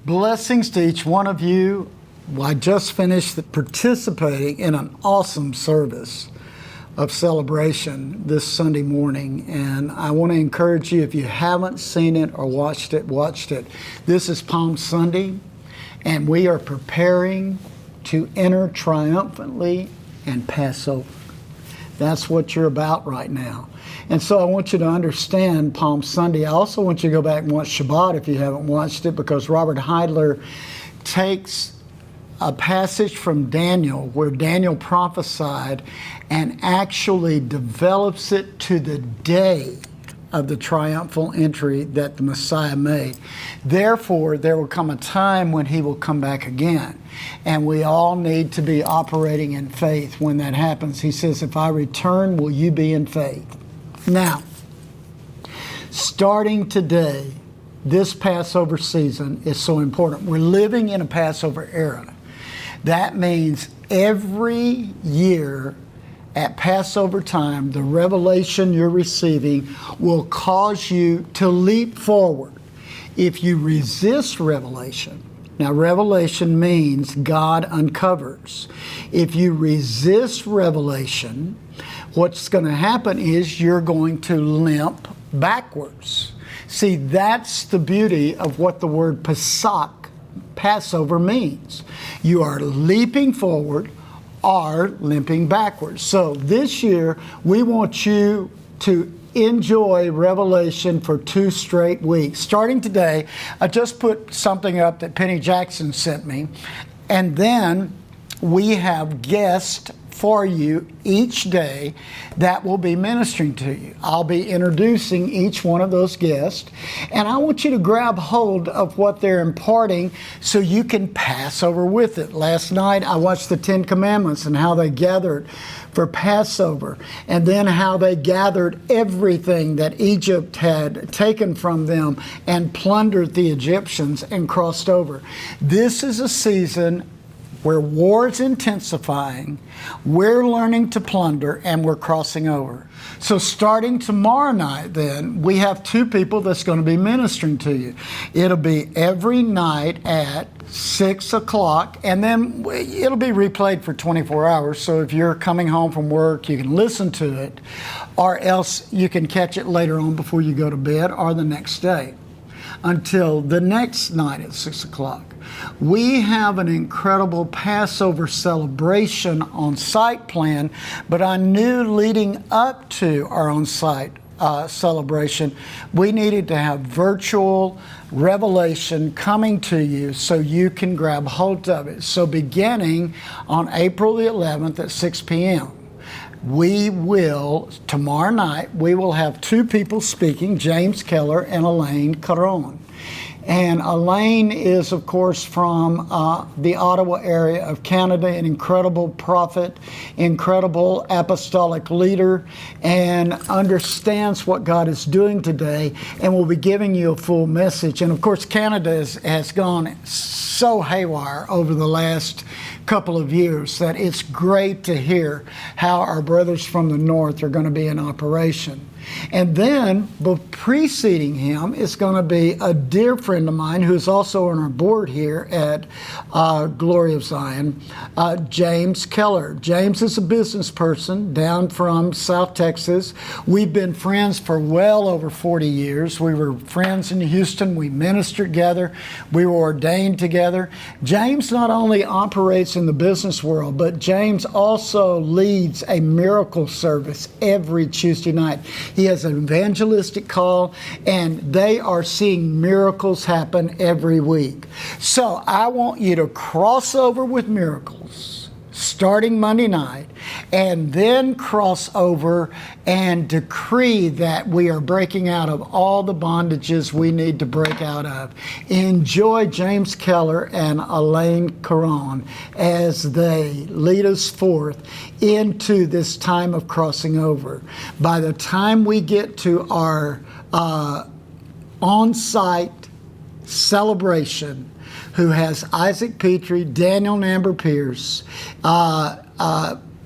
Blessings to each one of you. Well, I just finished participating in an awesome service of celebration this Sunday morning, and I want to encourage you, if you haven't seen it or watched it. This is Palm Sunday, and we are preparing to enter triumphantly and Passover. That's what you're about right now. And so I want you to understand Palm Sunday. I also want you to go back and watch Shabbat if you haven't watched it, because Robert Heidler takes a passage from Daniel where Daniel prophesied and actually develops it to the day of the triumphal entry that the Messiah made. Therefore, there will come a time when he will come back again. And we all need to be operating in faith when that happens. He says, if I return, will you be in faith? Now, starting today, this Passover season is so important. We're living in a Passover era. That means every year at Passover time, the revelation you're receiving will cause you to leap forward. If you resist revelation, now revelation means God uncovers. If you resist revelation, what's going to happen is you're going to limp backwards. See, that's the beauty of what the word Pesach, Passover, means. You are leaping forward or limping backwards. So this year, we want you to enjoy Revelation for 2 straight weeks. Starting today, I just put something up that Penny Jackson sent me, and then we have guests for you each day that will be ministering to you. I'll be introducing each one of those guests, and I want you to grab hold of what they're imparting so you can pass over with it. Last night I watched the 10 Commandments and how they gathered for Passover, and then how they gathered everything that Egypt had taken from them and plundered the Egyptians and crossed over. This is a season where war's intensifying, we're learning to plunder, and we're crossing over. So starting tomorrow night then, we have 2 people that's going to be ministering to you. It'll be every night at 6 o'clock, and then it'll be replayed for 24 hours. So if you're coming home from work, you can listen to it, or else you can catch it later on before you go to bed or the next day until the next night at 6 o'clock. We have an incredible Passover celebration on site plan, but I knew leading up to our on-site celebration, we needed to have virtual revelation coming to you so you can grab hold of it. So beginning on April the 11th at 6 p.m., tomorrow night, we will have 2 people speaking, James Keller and Elaine Caron. And Elaine is, of course, from the Ottawa area of Canada, an incredible prophet, incredible apostolic leader, and understands what God is doing today, and will be giving you a full message. And of course, Canada has gone so haywire over the last couple of years that it's great to hear how our brothers from the north are going to be in operation. And then, preceding him is going to be a dear friend of mine who's also on our board here at Glory of Zion, James Keller. James is a business person down from South Texas. We've been friends for well over 40 years. We were friends in Houston. We ministered together. We were ordained together. James not only operates in the business world, but James also leads a miracle service every Tuesday night. He has an evangelistic call, and they are seeing miracles happen every week. So I want you to cross over with miracles starting Monday night, and then cross over and decree that we are breaking out of all the bondages we need to break out of. Enjoy James Keller and Elaine Caron as they lead us forth into this time of crossing over. By the time we get to our on-site celebration, who has Isaac Petrie, Daniel and Amber Pierce,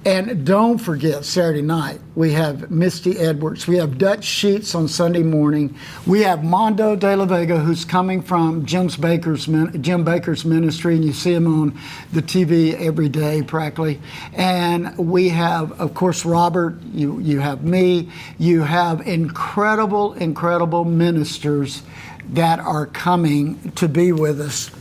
And don't forget, Saturday night, we have Misty Edwards. We have Dutch Sheets on Sunday morning. We have Mondo de la Vega, who's coming from Jim Baker's ministry, and you see him on the TV every day, practically. And we have, of course, Robert. You have me. You have incredible, incredible ministers that are coming to be with us.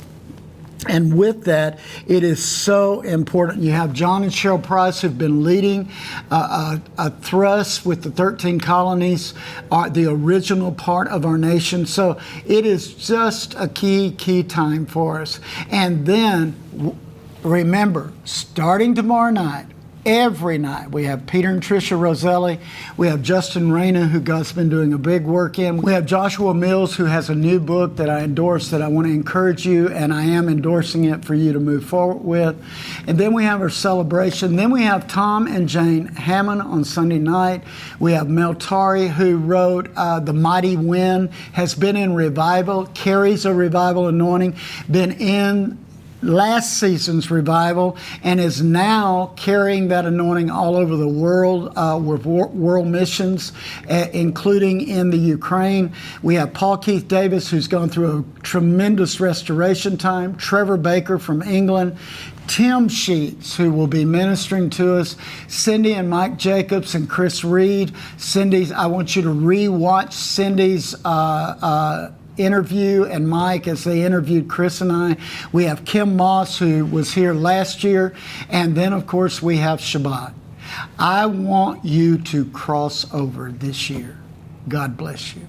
And with that, it is so important. You have John and Cheryl Price, who've been leading a thrust with the 13 colonies, the original part of our nation. So it is just a key time for us. And then remember, starting tomorrow night, every night, we have Peter and Tricia Roselli. We have Justin Reyna, who God's been doing a big work in. We have Joshua Mills, who has a new book that I endorse, that I want to encourage you, and I am endorsing it for you to move forward with. And then we have our celebration. Then we have Tom and Jane Hammond on Sunday night. We have Mel Tari, who wrote The Mighty Wind, has been in revival, carries a revival anointing, been in last season's revival, and is now carrying that anointing all over the world with world missions, including in the Ukraine. We have Paul Keith Davis, who's gone through a tremendous restoration time, Trevor Baker from England, Tim Sheets, who will be ministering to us, Cindy and Mike Jacobs and Chris Reed. I want you to re-watch Cindy's interview and Mike as they interviewed Chris and I. We have Kim Moss, who was here last year. And then, of course, we have Shabbat. I want you to cross over this year. God bless you.